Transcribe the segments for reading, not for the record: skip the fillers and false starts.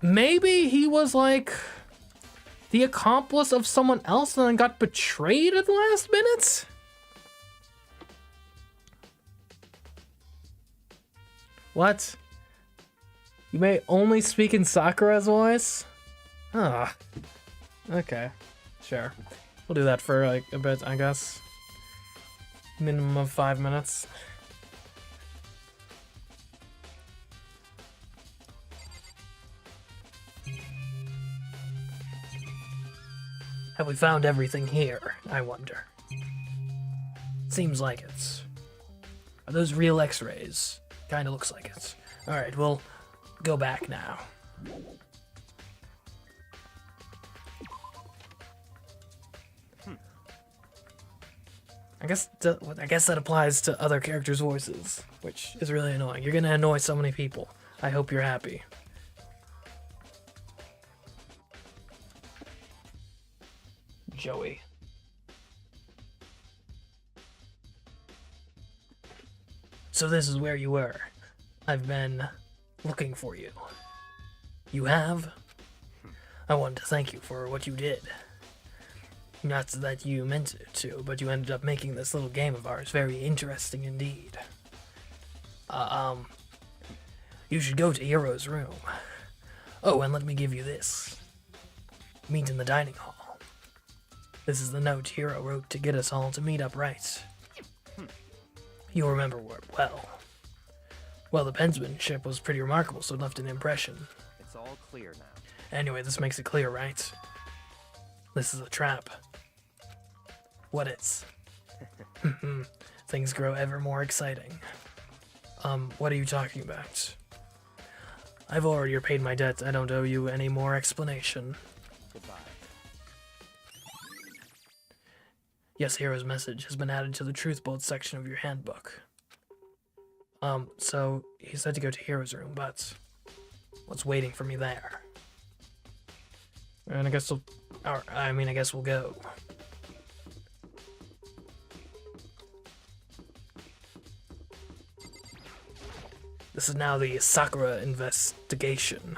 maybe he was like the accomplice of someone else and then got betrayed at the last minute? What? You may only speak in Sakura's voice? Ah. Okay. Sure. We'll do that for like a bit, I guess. Minimum of 5 minutes. Have we found everything here, I wonder? Seems like it. Are those real x-rays? Kinda looks like it. Alright, we'll go back now. I guess that applies to other characters' voices, which is really annoying. You're gonna annoy so many people. I hope you're happy. Joey. So this is where you were. I've been looking for you. You have? I wanted to thank you for what you did. Not that you meant it to, but you ended up making this little game of ours very interesting indeed. You should go to Hero's room. Oh, and let me give you this. Meet in the dining hall. This is the note Hero wrote to get us all to meet up right. You'll remember it well. Well, the penmanship was pretty remarkable, so it left an impression. It's all clear now. Anyway, this makes it clear, right? This is a trap. What is? Things grow ever more exciting. What are you talking about? I've already repaid my debt. I don't owe you any more explanation. Goodbye. Yes, Hero's message has been added to the truth bolt section of your handbook. So he said to go to Hero's room, but what's waiting for me there? And I guess I guess we'll go. This is now the Sakura investigation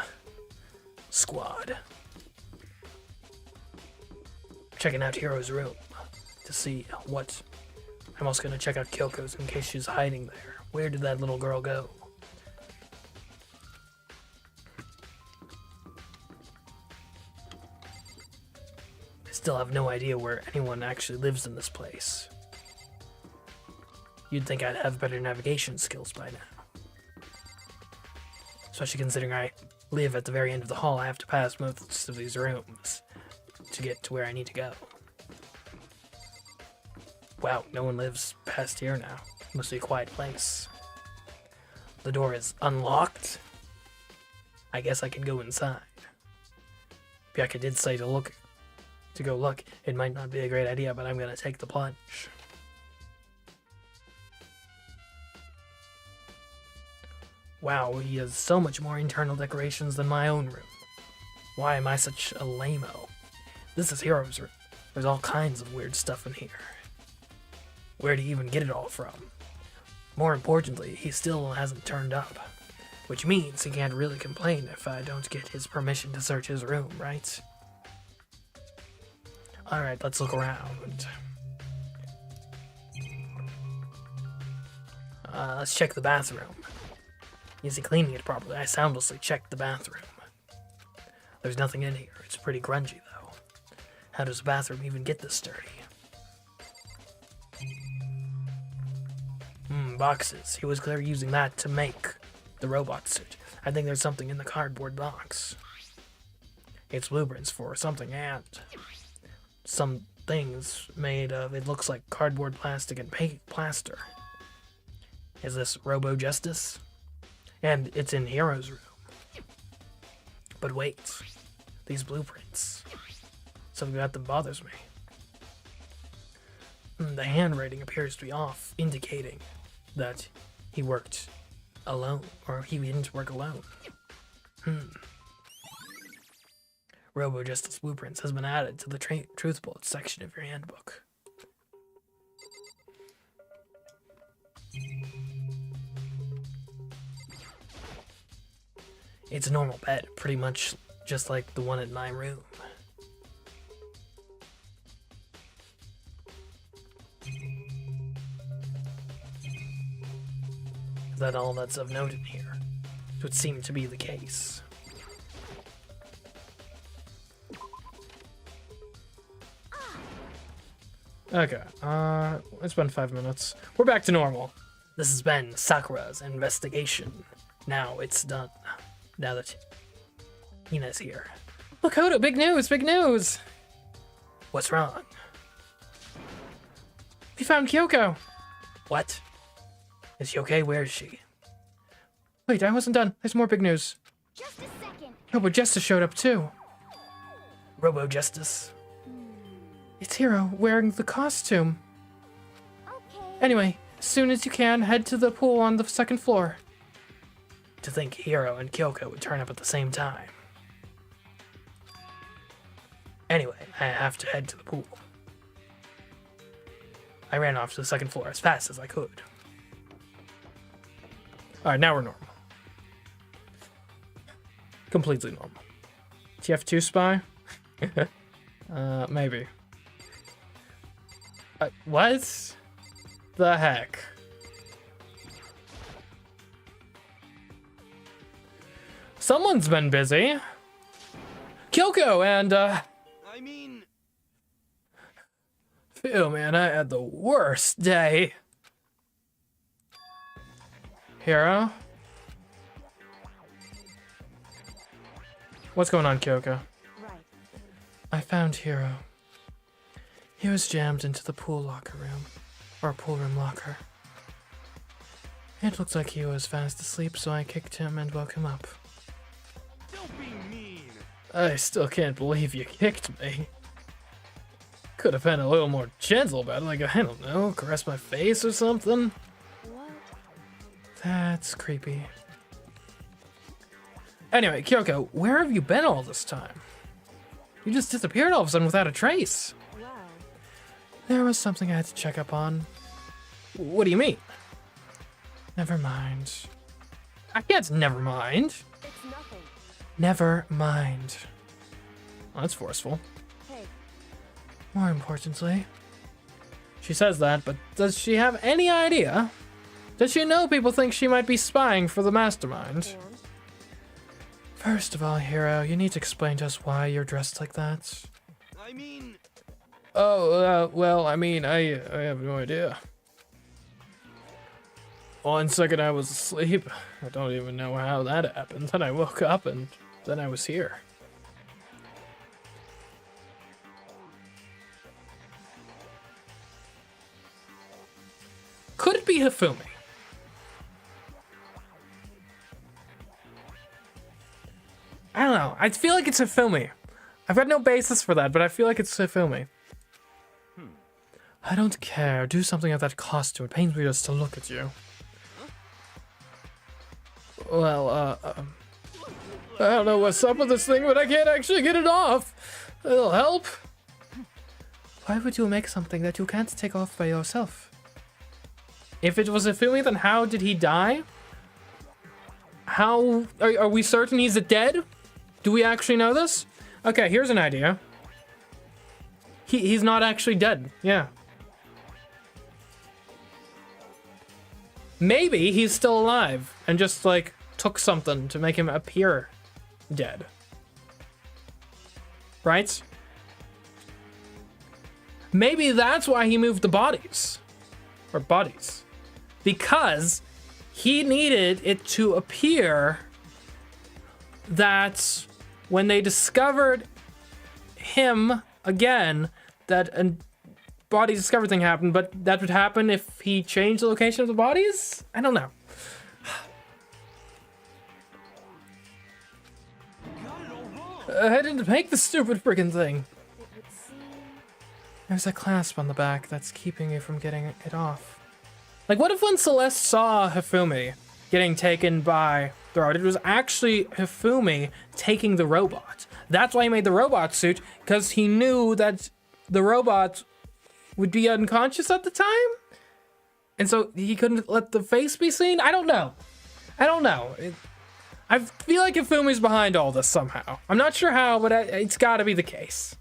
squad. Checking out Hero's room to see what. I'm also gonna check out Kyoko's in case she's hiding there. Where did that little girl go? I still have no idea where anyone actually lives in this place. You'd think I'd have better navigation skills by now. Especially considering I live at the very end of the hall, I have to pass most of these rooms to get to where I need to go. Wow, no one lives past here now. Must be a quiet place. The door is unlocked. I guess I can go inside. Bianca did say to go look. It might not be a great idea, but I'm gonna take the plunge. Wow, he has so much more internal decorations than my own room. Why am I such a lame-o? This is Hero's room. There's all kinds of weird stuff in here. Where'd he even get it all from? More importantly, he still hasn't turned up. Which means he can't really complain if I don't get his permission to search his room, right? Alright, let's look around. Let's check the bathroom. Is he cleaning it properly? I soundlessly checked the bathroom. There's nothing in here. It's pretty grungy, though. How does a bathroom even get this dirty? Boxes. He was clearly using that to make the robot suit. I think there's something in the cardboard box. It's blueprints for something and some things made of, it looks like cardboard, plastic, and plaster. Is this Robo Justice? And it's in Hero's room. But wait, these blueprints. Something about them bothers me. The handwriting appears to be off, indicating that he worked alone, or he didn't work alone. Robo Justice Blueprints has been added to the Truth Bullet section of your handbook. It's a normal bed, pretty much just like the one in my room. Is that all that's of note in here? It would seem to be the case. Okay, it's been 5 minutes. We're back to normal. This has been Sakura's investigation. Now it's done. Now that Hina's here. Look, Hodo, big news, big news! What's wrong? We found Kyoko! What? Is she okay? Where is she? Wait, I wasn't done. There's more big news. Just a second. Robo Justice showed up too. Robo Justice? It's Hiro, wearing the costume. Okay. Anyway, as soon as you can, head to the pool on the 2nd floor. To think Hiro and Kyoko would turn up at the same time. Anyway, I have to head to the pool. I ran off to the 2nd floor as fast as I could. Alright, now we're normal. Completely normal. TF2 spy? Maybe. What the heck? Someone's been busy. Kyoko and, I mean... Phew, man, I had the worst day. Hiro? What's going on, Kyoko? Right. I found Hiro. He was jammed into the pool locker room. Or pool room locker. It looked like he was fast asleep, so I kicked him and woke him up. Don't be mean. I still can't believe you kicked me. Could have been a little more gentle about it, like, I don't know, caress my face or something. What? That's creepy. Anyway, Kyoko, where have you been all this time? You just disappeared all of a sudden without a trace. Well, There was something I had to check up on. What do you mean? Never mind. I can't never mind. it's nothing. Never mind. Oh, that's forceful. Hey, More importantly, she says that, but does she have any idea? Does she know people think she might be spying for the mastermind? and? First of all, Hiro, you need to explain to us why you're dressed like that. I mean... Oh, well, I mean, I have no idea. 1 second I was asleep. I don't even know how that happened. Then I woke up and then I was here. Could it be Hifumi? I don't know. I feel like it's Hifumi. I've got no basis for that, but I feel like it's Hifumi. I don't care. Do something with that costume. It pains me just to look at you. Well, I don't know what's up with this thing, but I can't actually get it off. It'll help. Why would you make something that you can't take off by yourself? If it was Hifumi, then how did he die? How... Are we certain he's dead? Do we actually know this? Okay, here's an idea. He's not actually dead. Yeah. Maybe he's still alive and just, like, took something to make him appear dead. Right? Maybe that's why he moved the bodies. Or bodies. Because he needed it to appear that when they discovered him again, that a body discovered thing happened, but that would happen if he changed the location of the bodies? I don't know. I didn't make the stupid freaking thing. It would seem. There's a clasp on the back that's keeping you from getting it off. Like, what if when Celeste saw Hifumi getting taken by the robot, it was actually Hifumi taking the robot? That's why he made the robot suit, because he knew that the robot would be unconscious at the time? And so he couldn't let the face be seen? I don't know. I feel like Ifumi's behind all this somehow. I'm not sure how, but it's gotta be the case.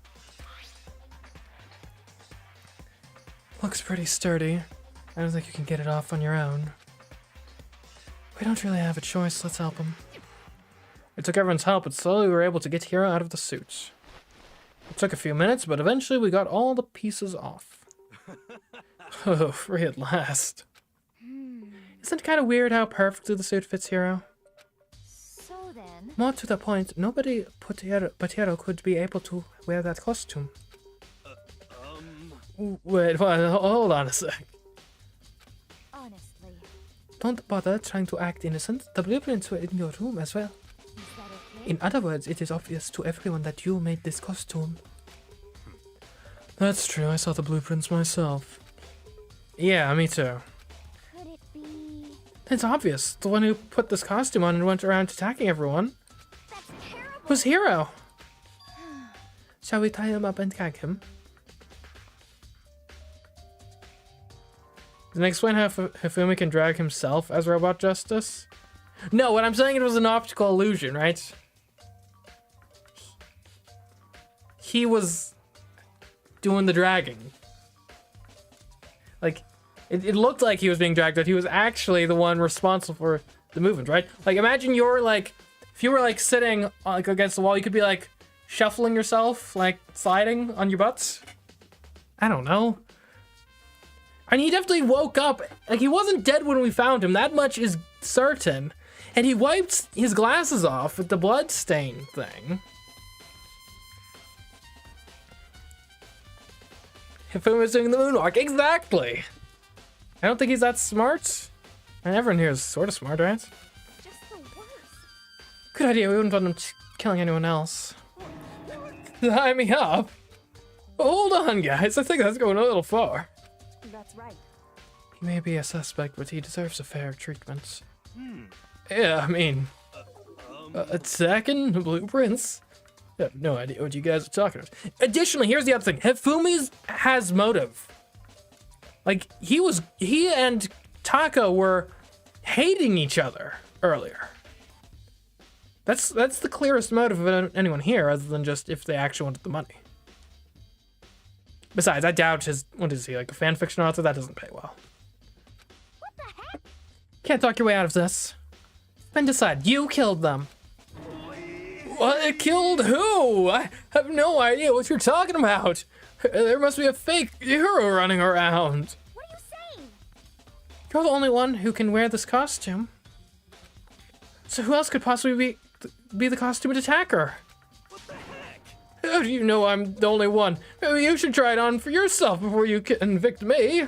Looks pretty sturdy. I don't think you can get it off on your own. We don't really have a choice. Let's help him. It took everyone's help, but slowly we were able to get Hiro out of the suit. It took a few minutes, but eventually we got all the pieces off. Oh, free at last. Isn't it kind of weird how perfectly the suit fits Hiro? So then... More to the point, nobody but Hiro could be able to wear that costume. Wait, hold on a sec. Honestly, Don't bother trying to act innocent. The blueprints were in your room as well. is that okay? In other words, it is obvious to everyone that you made this costume. That's true, I saw the blueprints myself. Yeah, me too. Could it be... It's obvious. The one who put this costume on and went around attacking everyone That's terrible! was Hiro. Shall we tie him up and gag him? Then explain how Hifumi can drag himself as Robot Justice? No, what I'm saying, it was an optical illusion, right? He was doing the dragging. Like, it looked like he was being dragged, but he was actually the one responsible for the movement, right? Like, imagine you're like, if you were like sitting like against the wall, you could be like shuffling yourself, like sliding on your butts. I don't know. And he definitely woke up. Like, he wasn't dead when we found him. That much is certain. And he wiped his glasses off with the blood stain thing. Hifumi was doing the moonwalk. Exactly. I don't think he's that smart. And everyone here is sort of smart, right? Just the worst. Good idea. We wouldn't want him killing anyone else. Tie me up? Hold on, guys. I think that's going a little far. That's right. He may be a suspect, but he deserves a fair treatment. Yeah, I mean, attacking blueprints? I have no idea what you guys are talking about. Additionally, here's the other thing. Hifumi's has motive. Like, he and Taka were hating each other earlier. That's the clearest motive of anyone here, other than just if they actually wanted the money. Besides, I doubt what is he, like a fanfiction author? That doesn't pay well. What the heck? Can't talk your way out of this. Then decide, you killed them. What? Killed who? I have no idea what you're talking about. There must be a fake hero running around. What are you saying? You're the only one who can wear this costume. So who else could possibly be the costumed attacker? How do you know I'm the only one? Maybe you should try it on for yourself before you convict me.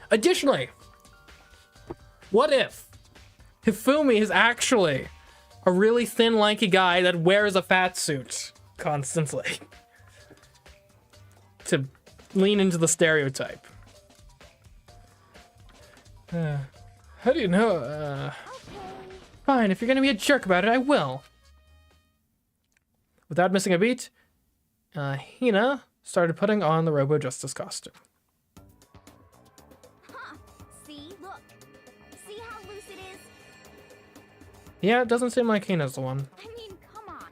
Additionally, what if Hifumi is actually a really thin, lanky guy that wears a fat suit constantly to lean into the stereotype? How do you know? Okay. Fine, if you're gonna be a jerk about it, I will. Without missing a beat, Hina started putting on the Robo Justice costume. Huh. See? Look. See how loose it is? Yeah, it doesn't seem like Hina's the one. I mean, come on.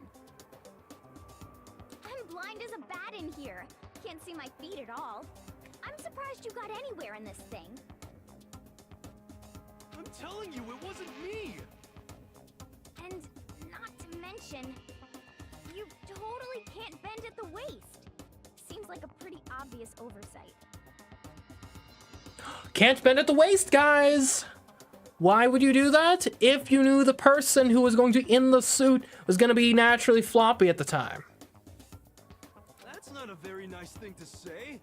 I'm blind as a bat in here. Can't see my feet at all. I'm surprised you got anywhere in this thing. I'm telling you, it wasn't me. And not to mention, you totally can't bend at the waist. Seems like a pretty obvious oversight. Can't bend at the waist, guys! Why would you do that? If you knew the person who was going to in the suit was going to be naturally floppy at the time. That's not a very nice thing to say.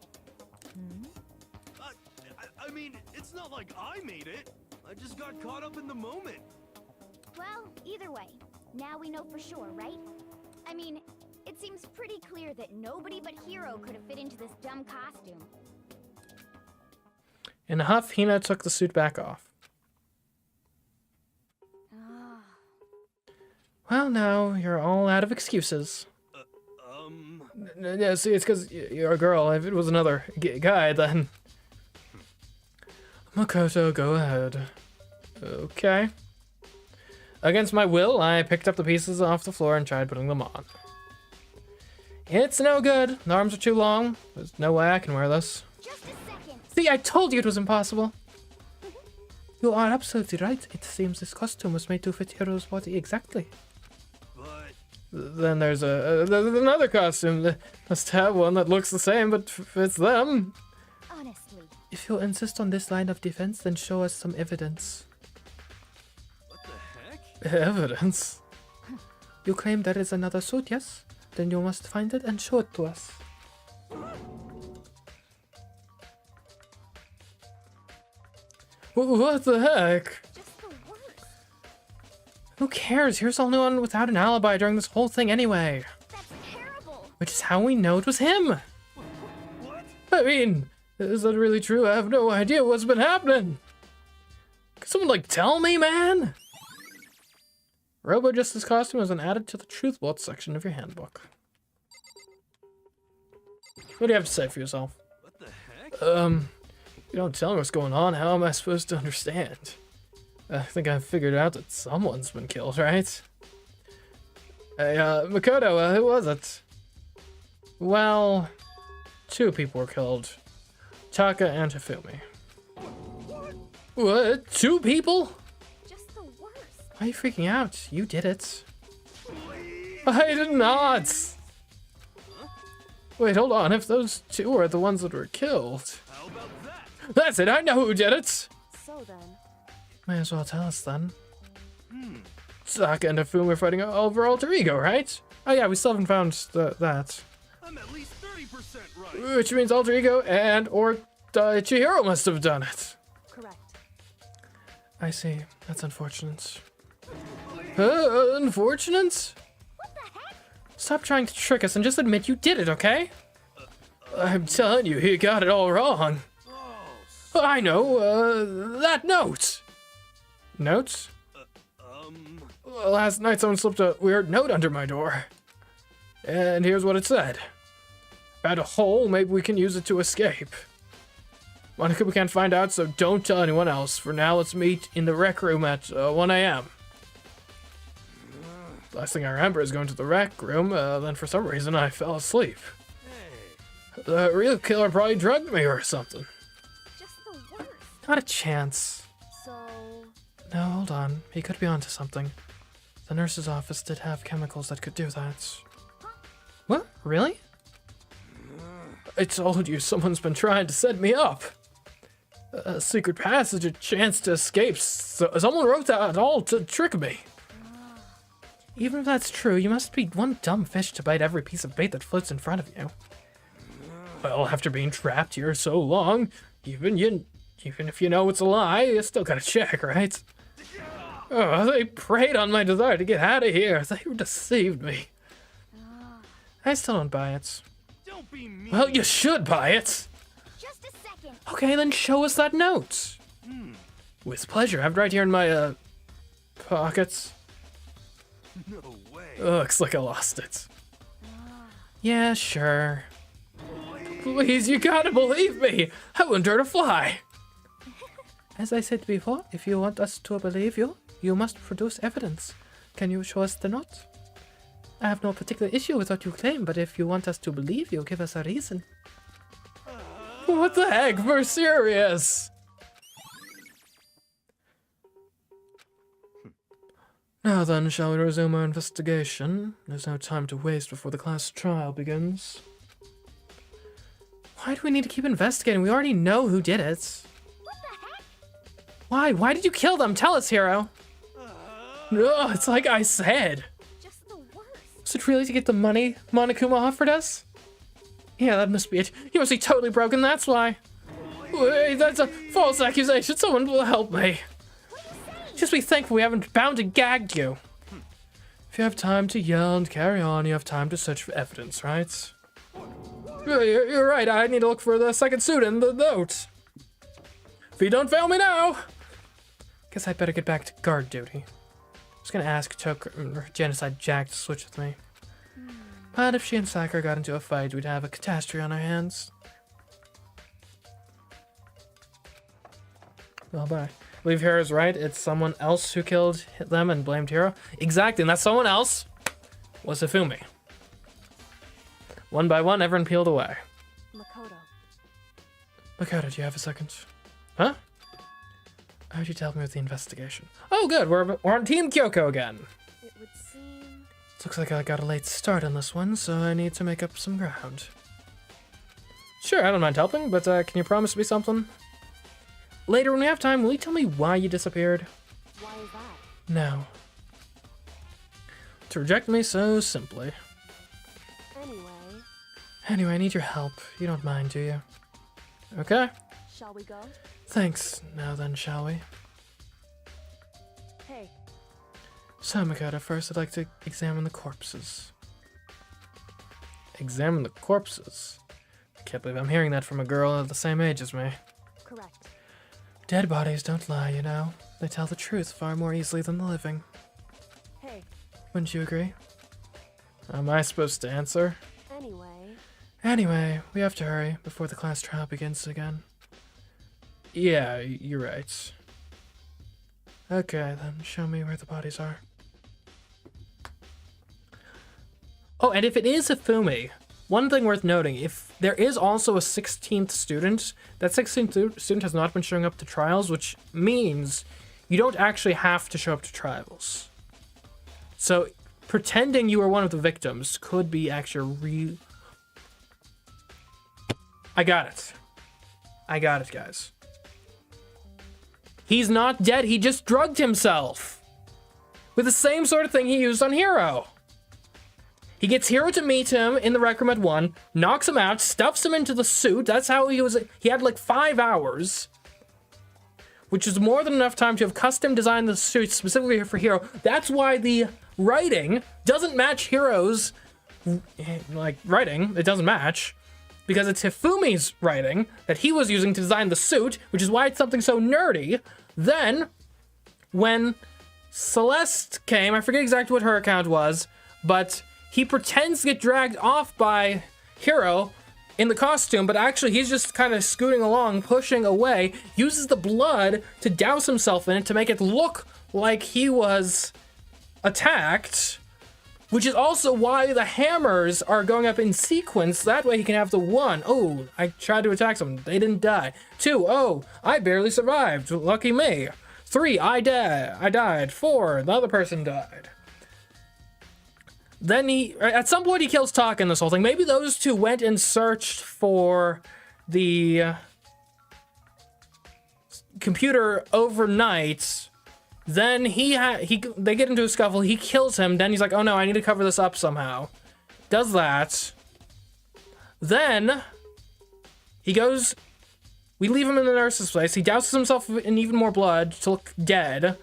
I mean, it's not like I made it. I just got caught up in the moment. Well, either way, now we know for sure, right? I mean, it seems pretty clear that nobody but Hiro could have fit into this dumb costume. In a huff, Hina took the suit back off. Well, now you're all out of excuses. Yeah, see, it's because you're a girl. If it was another guy, then... Makoto, go ahead. Okay. Against my will, I picked up the pieces off the floor and tried putting them on. It's no good. The arms are too long. There's no way I can wear this. Just a second. See, I told you it was impossible. You are absolutely right. It seems this costume was made to fit Hero's body exactly. But Then there's another costume that must have one that looks the same but fits them. Honestly. If you insist on this line of defense, then show us some evidence. what the heck? Evidence? You claim there is another suit, yes? Then you must find it and show it to us. What the heck? Just the worst. Who cares? Here's all one without an alibi during this whole thing anyway. That's terrible. Which is how we know it was him. What? I mean, is that really true? I have no idea what's been happening. Could someone, like, tell me, man? Robo Justice costume has been added to the Truth Vault section of your handbook. What do you have to say for yourself? What the heck? You don't tell me what's going on, how am I supposed to understand? I think I've figured out that someone's been killed, right? Hey, Makoto, who was it? Well, 2 people were killed. Taka and Hifumi. What? 2 people? Just the worst. Why are you freaking out? You did it. I did not! Wait, hold on. If those 2 are the ones that were killed... How about that? That's it, I know who did it! So then. May as well tell us then. Saka and Hifumi are fighting over Alter Ego, right? Oh yeah, we still haven't found that. I'm at least 30% right. Which means Alter Ego and or Chihiro must have done it. Correct. I see. That's unfortunate. Unfortunate? What the heck? Stop trying to trick us and just admit you did it, okay? I'm telling you, he got it all wrong. Oh, I know, that note. Notes? Last night someone slipped a weird note under my door. And here's what it said. Found a hole, maybe we can use it to escape. Monica, we can't find out, so don't tell anyone else. For now, let's meet in the rec room at 1 a.m. Last thing I remember is going to the rec room, then for some reason I fell asleep. hey. The real killer probably drugged me or something. Just the worst. Not a chance. So. No, hold on. He could be onto something. The nurse's office did have chemicals that could do that. What? Really? I told you someone's been trying to set me up. A secret passage, a chance to escape. Someone wrote that all to trick me. Even if that's true, you must be one dumb fish to bite every piece of bait that floats in front of you. Well, after being trapped here so long, even if you know it's a lie, you still gotta check, right? Oh, they preyed on my desire to get out of here. They deceived me. I still don't buy it. Don't be mean. Well, you should buy it. Just a second. Okay, then show us that note. With pleasure. I have it right here in my, pockets. No way. Looks like I lost it. Yeah, sure. Please, you gotta believe me. I wouldn't hurt a fly. As I said before, if you want us to believe you, you must produce evidence. Can you show us the note? I have no particular issue with what you claim, but if you want us to believe you, give us a reason. What the heck? We're serious. Now then, shall we resume our investigation? There's no time to waste before the class trial begins. Why do we need to keep investigating? We already know who did it. What the heck? Why? Why did you kill them? Tell us, Hero. No, it's like I said. Just the worst. Was it really to get the money Monokuma offered us? Yeah, that must be it. You must be totally broken, that's why. Wait, that's a false accusation. Someone will help me. Just be thankful we haven't bound and gagged you. If you have time to yell and carry on, you have time to search for evidence, right? You're right, I need to look for the second suit in the note. If you don't fail me now! Guess I'd better get back to guard duty. I was gonna ask Genocide Jack to switch with me. But if she and Sakura got into a fight, we'd have a catastrophe on our hands. Well, bye. believe Hero's right. It's someone else who killed them and blamed Hero. Exactly, and that someone else was Hifumi. One by one, everyone peeled away. Makoto, do you have a second? Huh? I heard you to help me with the investigation. Oh, good. We're on Team Kyoko again. It would seem... Looks like I got a late start on this one, so I need to make up some ground. Sure, I don't mind helping, but can you promise me something? Later, when we have time, will you tell me why you disappeared? Why is that? No. To reject me so simply. Anyway, I need your help. You don't mind, do you? Okay. Shall we go? Thanks. Now then, shall we? Hey. So, Makoto, first I'd like to examine the corpses. Examine the corpses? I can't believe I'm hearing that from a girl of the same age as me. Correct. Dead bodies don't lie, you know. They tell the truth far more easily than the living. Hey. Wouldn't you agree? Am I supposed to answer? Anyway, we have to hurry before the class trial begins again. Yeah, you're right. Okay, then show me where the bodies are. Oh, and if it is Hifumi, one thing worth noting, if there is also a 16th student, that 16th student has not been showing up to trials, which means you don't actually have to show up to trials. So pretending you are one of the victims could be actually I got it. I got it, guys. He's not dead, he just drugged himself. With the same sort of thing he used on Hero. He gets Hero to meet him in the Rec Room at 1, knocks him out, stuffs him into the suit. That's how he had like 5 hours. Which is more than enough time to have custom designed the suit specifically for Hero. That's why the writing doesn't match Hero's, like, writing. It doesn't match. Because it's Hifumi's writing that he was using to design the suit, which is why it's something so nerdy. Then, when Celeste came, I forget exactly what her account was, but he pretends to get dragged off by Hero in the costume, but actually he's just kind of scooting along, pushing away, uses the blood to douse himself in it to make it look like he was attacked. Which is also why the hammers are going up in sequence. That way he can have the 1. Oh, I tried to attack someone. They didn't die. 2. Oh, I barely survived. Lucky me. 3. I died. 4. The other person died. Then at some point he kills Taka in this whole thing. Maybe those two went and searched for the computer overnight. Then they get into a scuffle, he kills him, then he's like, oh no, I need to cover this up somehow. Does that. Then, he goes, we leave him in the nurse's place, he douses himself in even more blood to look dead.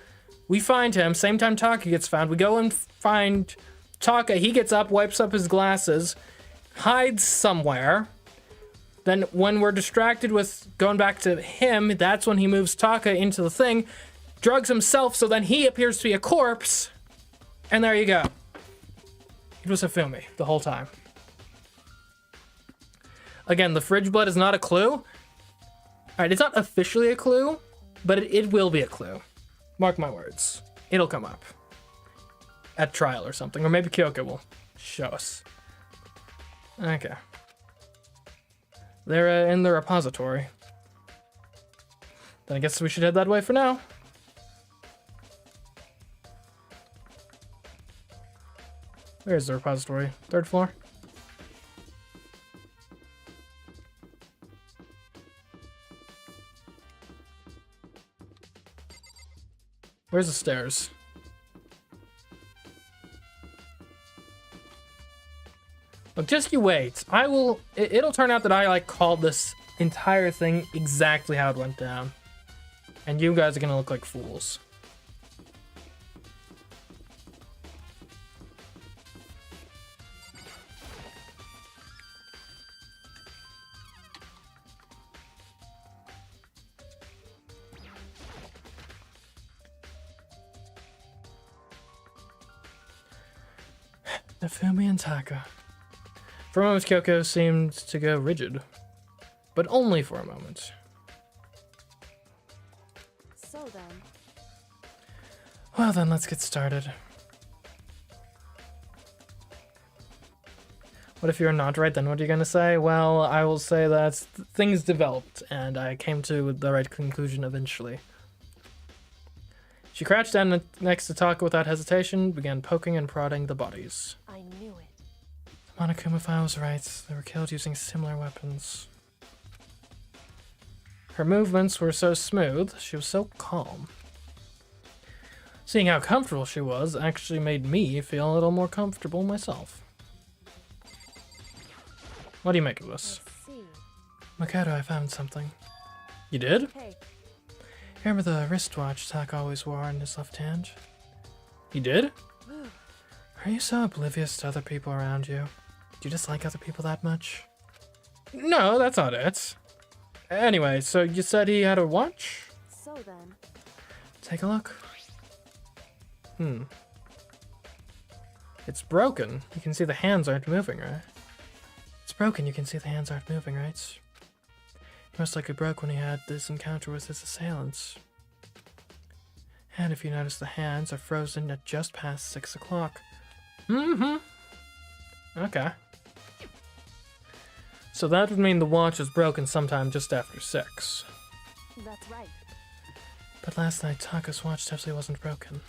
We find him, same time Taka gets found, we go and find Taka, he gets up, wipes up his glasses, hides somewhere. Then when we're distracted with going back to him, that's when he moves Taka into the thing, drugs himself, so then he appears to be a corpse, and there you go. It was Hifumi the whole time. Again, the fridge blood is not a clue. Alright, it's not officially a clue, but it will be a clue. Mark my words. It'll come up. At trial or something, or maybe Kyoko will show us. Okay. They're in the repository. Then I guess we should head that way for now. Where's the repository? 3rd floor? Where's the stairs? Look, just you wait. It'll turn out that I called this entire thing exactly how it went down. And you guys are gonna look like fools. Hifumi and Taka. For a moment, Kyoko seemed to go rigid. But only for a moment. So, So then, Well then, let's get started. What if you're not right, then what are you gonna say? Well, I will say that things developed, and I came to the right conclusion eventually. She crouched down next to Taka without hesitation, began poking and prodding the bodies. I knew it. Monokuma Fi was right. They were killed using similar weapons. Her movements were so smooth, she was so calm. Seeing how comfortable she was actually made me feel a little more comfortable myself. What do you make of this? Let's see. Makoto, I found something. You did? Hey, Remember the wristwatch Tak always wore in his left hand? You did? Are you so oblivious to other people around you? Do you dislike other people that much? No, that's not it. Anyway, so you said he had a watch? so then, Take a look. It's broken. You can see the hands aren't moving, right? It's broken. You can see the hands aren't moving, right? Most likely broke when he had this encounter with his assailants. And if you notice, the hands are frozen at just past 6 o'clock. Okay. So that would mean the watch was broken sometime just after 6. that's right. But last night, Taka's watch definitely wasn't broken.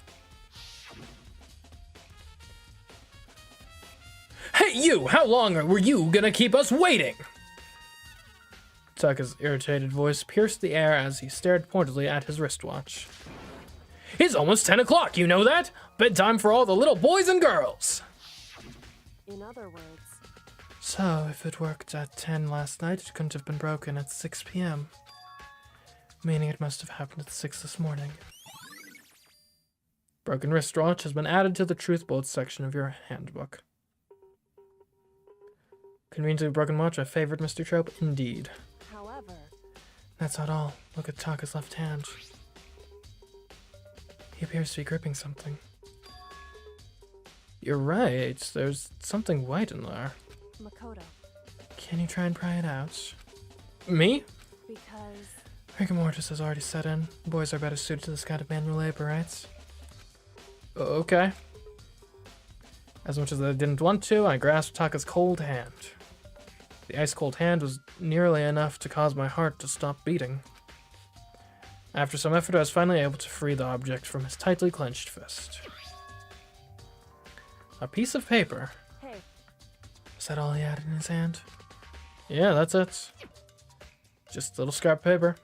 Hey, you! How long were you gonna keep us waiting? Taka's irritated voice pierced the air as he stared pointedly at his wristwatch. It's almost 10 o'clock, you know that? Bedtime for all the little boys and girls! In other words, So, if it worked at 10 last night, it couldn't have been broken at 6 p.m. Meaning it must have happened at 6 this morning. Broken wristwatch has been added to the truth bullets section of your handbook. Conveniently broken watch, a favorite Mr. Trope, indeed. however, That's not all. Look at Taka's left hand. He appears to be gripping something. You're right, there's something white in there. Makoto, Can you try and pry it out? Me? because Rigor mortis has already set in. Boys are better suited to this kind of manual labor, right? Okay. As much as I didn't want to, I grasped Taka's cold hand. The ice-cold hand was nearly enough to cause my heart to stop beating. After some effort, I was finally able to free the object from his tightly clenched fist. A piece of paper. hey, Is that all he had in his hand? Yeah, that's it. Just a little scrap of paper.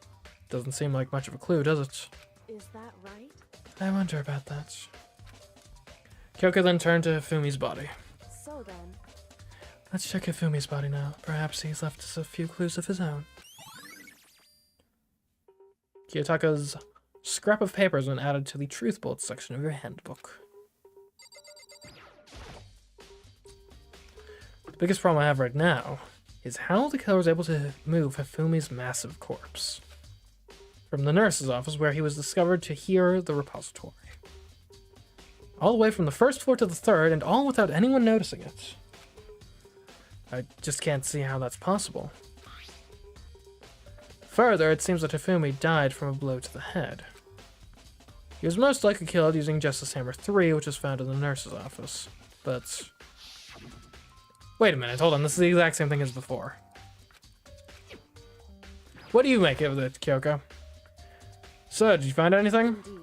Doesn't seem like much of a clue, does it? is that right? I wonder about that. Kyoko then turned to Hifumi's body. So then, Let's check Hifumi's body now. Perhaps he's left us a few clues of his own. Kiyotaka's scrap of paper has been added to the truth bullets section of your handbook. The biggest problem I have right now is how the killer was able to move Hifumi's massive corpse from the nurse's office where he was discovered to here, the repository. All the way from the first floor to the third, and all without anyone noticing it. I just can't see how that's possible. Further, it seems that Hifumi died from a blow to the head. He was most likely killed using Justice Hammer 3, which was found in the nurse's office. But... wait a minute, hold on, this is the exact same thing as before. What do you make of it, Kyoko? So, did you find anything? indeed.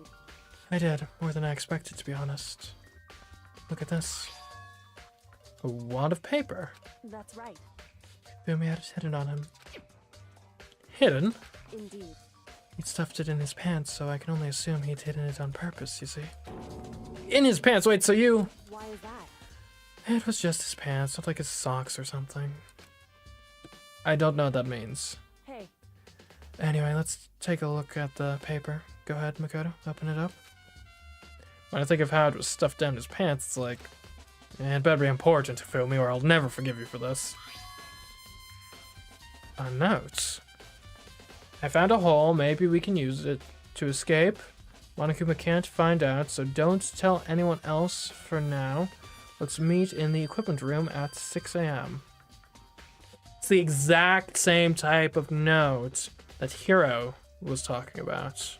I did, more than I expected, to be honest. Look at this. A wad of paper. That's right. Hifumi had it hidden on him. Hidden? Indeed. He'd stuffed it in his pants, so I can only assume he'd hidden it on purpose, you see. In his pants? Wait, so you... Why is that? It was just his pants, not like his socks or something. I don't know what that means. Hey, Anyway, let's take a look at the paper. Go ahead, Makoto, open it up. When I think of how it was stuffed down his pants, it's like... it better be important, Hifumi, or I'll never forgive you for this. A note. I found a hole, maybe we can use it to escape. Monokuma can't find out, so don't tell anyone else for now. Let's meet in the equipment room at 6 a.m. It's the exact same type of note that Hiro was talking about.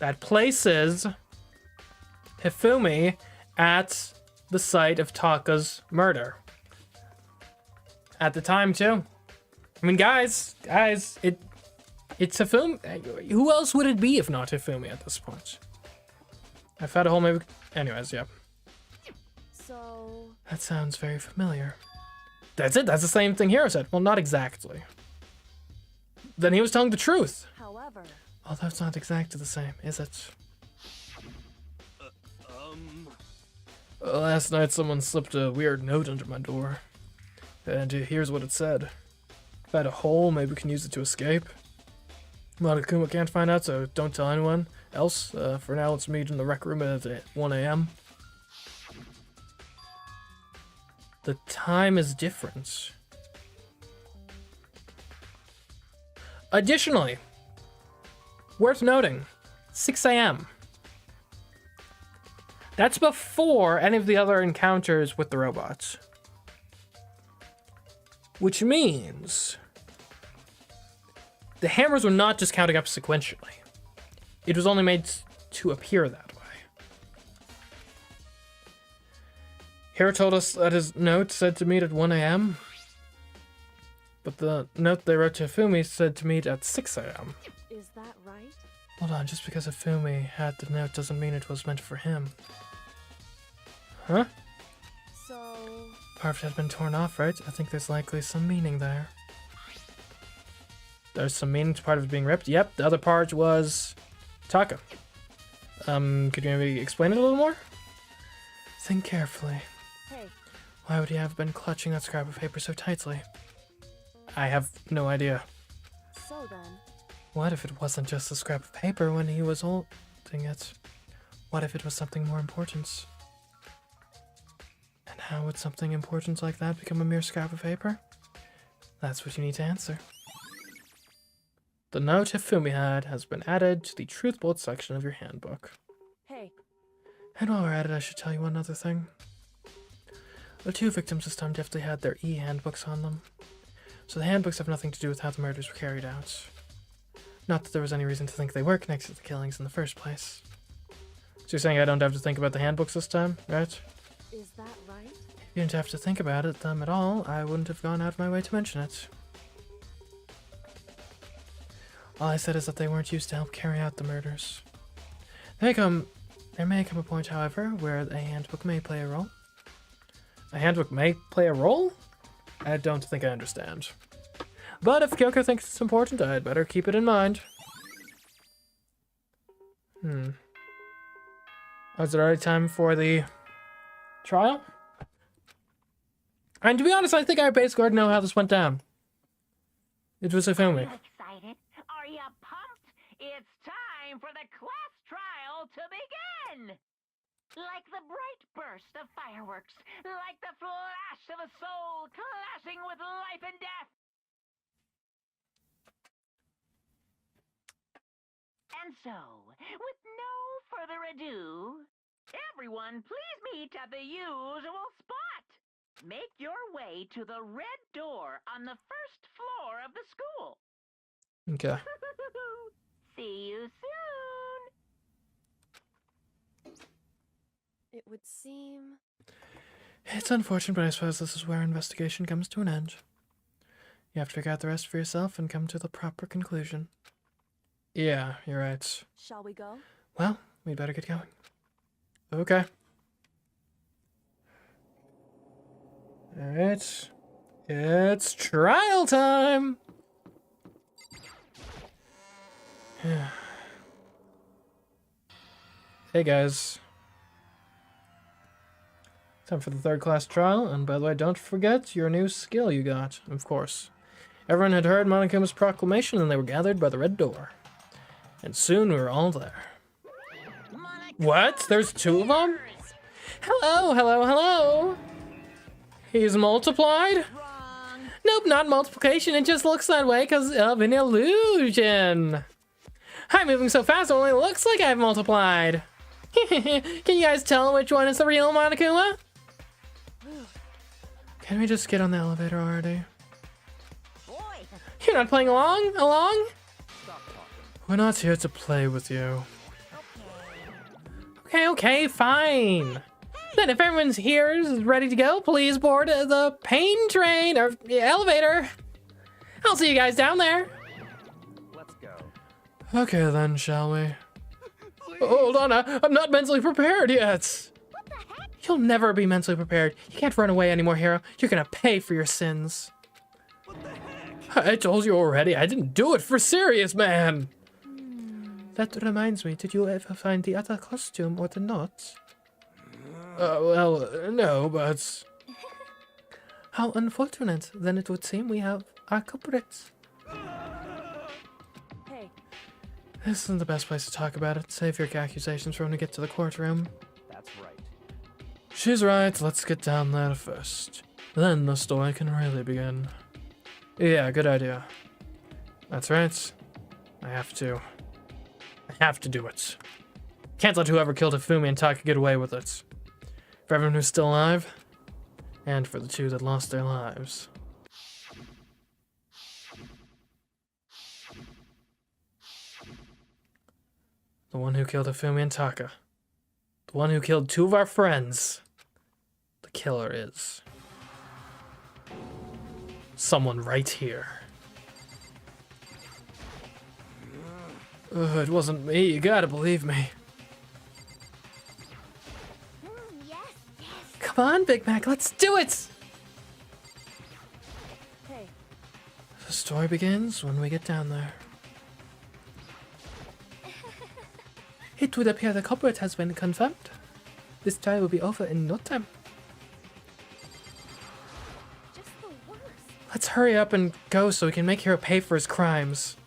that places Hifumi at the site of Taka's murder. At the time, too. I mean, guys, it's Hifumi. Who else would it be if not Hifumi at this point? I've had a whole maybe. Anyways, yeah. So... That sounds very familiar. That's it. That's the same thing Hiro said. Well, not exactly. Then he was telling the truth. However... Oh, that's not exactly the same, is it? Last night someone slipped a weird note under my door. And here's what it said. If I had a hole, maybe we can use it to escape. Monokuma can't find out, so don't tell anyone else. For now, let's meet in the rec room at 1 a.m. The time is different. Additionally, worth noting, 6 a.m. That's before any of the other encounters with the robots. Which means the hammers were not just counting up sequentially. It was only made to appear that way. Hiro told us that his note said to meet at 1 a.m. But the note they wrote to Hifumi said to meet at 6 a.m. Is that right? Hold on, just because Hifumi had the note doesn't mean it was meant for him. Huh? So... Part of it has been torn off, right? I think there's likely some meaning there. There's some meaning to part of it being ripped. Yep, the other part was Taka. Could you maybe explain it a little more? Think carefully. Hey. Why would he have been clutching that scrap of paper so tightly? I have no idea. So then... What if it wasn't just a scrap of paper when he was holding it? What if it was something more important? And how would something important like that become a mere scrap of paper? That's what you need to answer. The note Hifumi had has been added to the Truth Bolt section of your handbook. Hey. And while we're at it, I should tell you one other thing. The two victims this time definitely had their e-handbooks on them. So the handbooks have nothing to do with how the murders were carried out. Not that there was any reason to think they were connected to the killings in the first place. So you're saying I don't have to think about the handbooks this time, right? Is that right? If you didn't have to think about them at all, I wouldn't have gone out of my way to mention it. All I said is that they weren't used to help carry out the murders. There may come a point, however, where a handbook may play a role. A handbook may play a role? I don't think I understand. But if Kyoko thinks it's important, I'd better keep it in mind. Oh, is it already time for the trial? And to be honest, I think I basically already know how this went down. It was a filming. Excited? Are you pumped? It's time for the class trial to begin! Like the bright burst of fireworks, like the flash of a soul clashing with life and death. And so, with no further ado, everyone please meet at the usual spot. Make your way to the red door on the first floor of the school. Okay. See you soon. It would seem... It's unfortunate, but I suppose this is where our investigation comes to an end. You have to figure out the rest for yourself and come to the proper conclusion. Yeah, you're right. Shall we go? Well, we'd better get going. Okay. Alright. It's trial time! Hey guys. Time for the third class trial, and by the way, don't forget your new skill you got, of course. Everyone had heard Monokuma's proclamation and they were gathered by the red door. And soon we were all there. What? There's two of them? Hello, hello, hello! He's multiplied? Wrong. Nope, not multiplication, it just looks that way because of an illusion. I'm moving so fast it only looks like I've multiplied. Can you guys tell which one is the real Monokuma? Can we just get on the elevator already? Boy. You're not playing along? We're not here to play with you. Okay, fine. Then if everyone's here is ready to go, please board the pain train or elevator. I'll see you guys down there. Let's go. Okay then, shall we? Hold on, I'm not mentally prepared yet. What the heck? You'll never be mentally prepared. You can't run away anymore, hero. You're gonna pay for your sins. What the heck? I told you already, I didn't do it for serious, man. That reminds me, did you ever find the other costume or the knot? Well, no, but... How unfortunate. Then it would seem we have our culprits. Hey, This isn't the best place to talk about it. Save your accusations for when we get to the courtroom. That's right. She's right, let's get down there first. Then the story can really begin. Yeah, good idea. That's right. I have to do it. Can't let whoever killed Hifumi and Taka get away with it. For everyone who's still alive, and for the two that lost their lives. The one who killed Hifumi and Taka. The one who killed two of our friends. The killer is someone right here. It wasn't me, you gotta believe me. Yes, yes. Come on, Big Mac, let's do it! hey, The story begins when we get down there. It would appear the culprit has been confirmed. This trial will be over in no time. Just the worst. Let's hurry up and go so we can make Hiro pay for his crimes.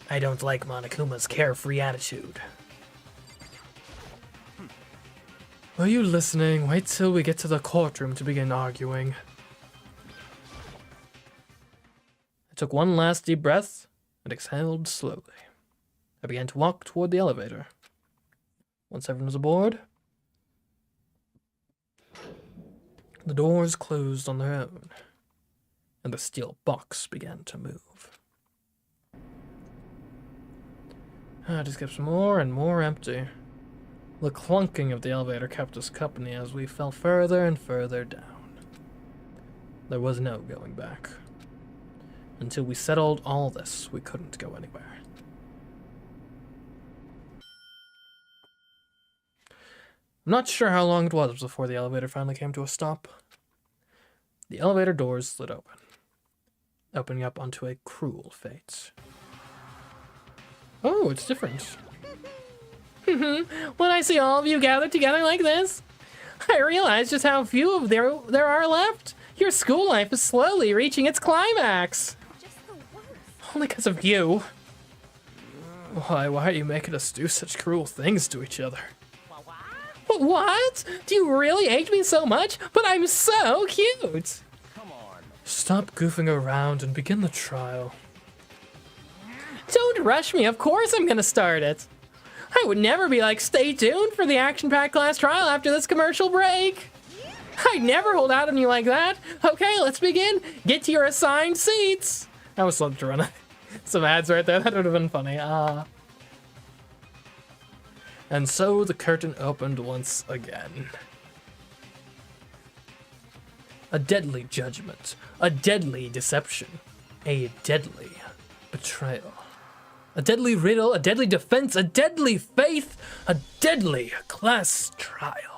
I don't like Monokuma's carefree attitude. Are you listening? Wait till we get to the courtroom to begin arguing. I took one last deep breath and exhaled slowly. I began to walk toward the elevator. Once everyone was aboard, the doors closed on their own, and the steel box began to move. It just kept more and more empty. The clunking of the elevator kept us company as we fell further and further down. There was no going back. Until we settled all this, we couldn't go anywhere. I'm not sure how long it was before the elevator finally came to a stop. The elevator doors slid open, opening up onto a cruel fate. Oh, it's different. When I see all of you gathered together like this, I realize just how few of there are left. Your school life is slowly reaching its climax. Just the worst. Only because of you. Why are you making us do such cruel things to each other? What? Do you really hate me so much? But I'm so cute. Come on. Stop goofing around and begin the trial. Don't rush me, of course I'm gonna start it. I would never be like, stay tuned for the action-packed class trial after this commercial break. I'd never hold out on you like that. Okay, let's begin. Get to your assigned seats. I was love to run some ads right there. That would have been funny. And so the curtain opened once again. A deadly judgment, a deadly deception, a deadly betrayal. A deadly riddle, a deadly defense, a deadly faith, a deadly class trial.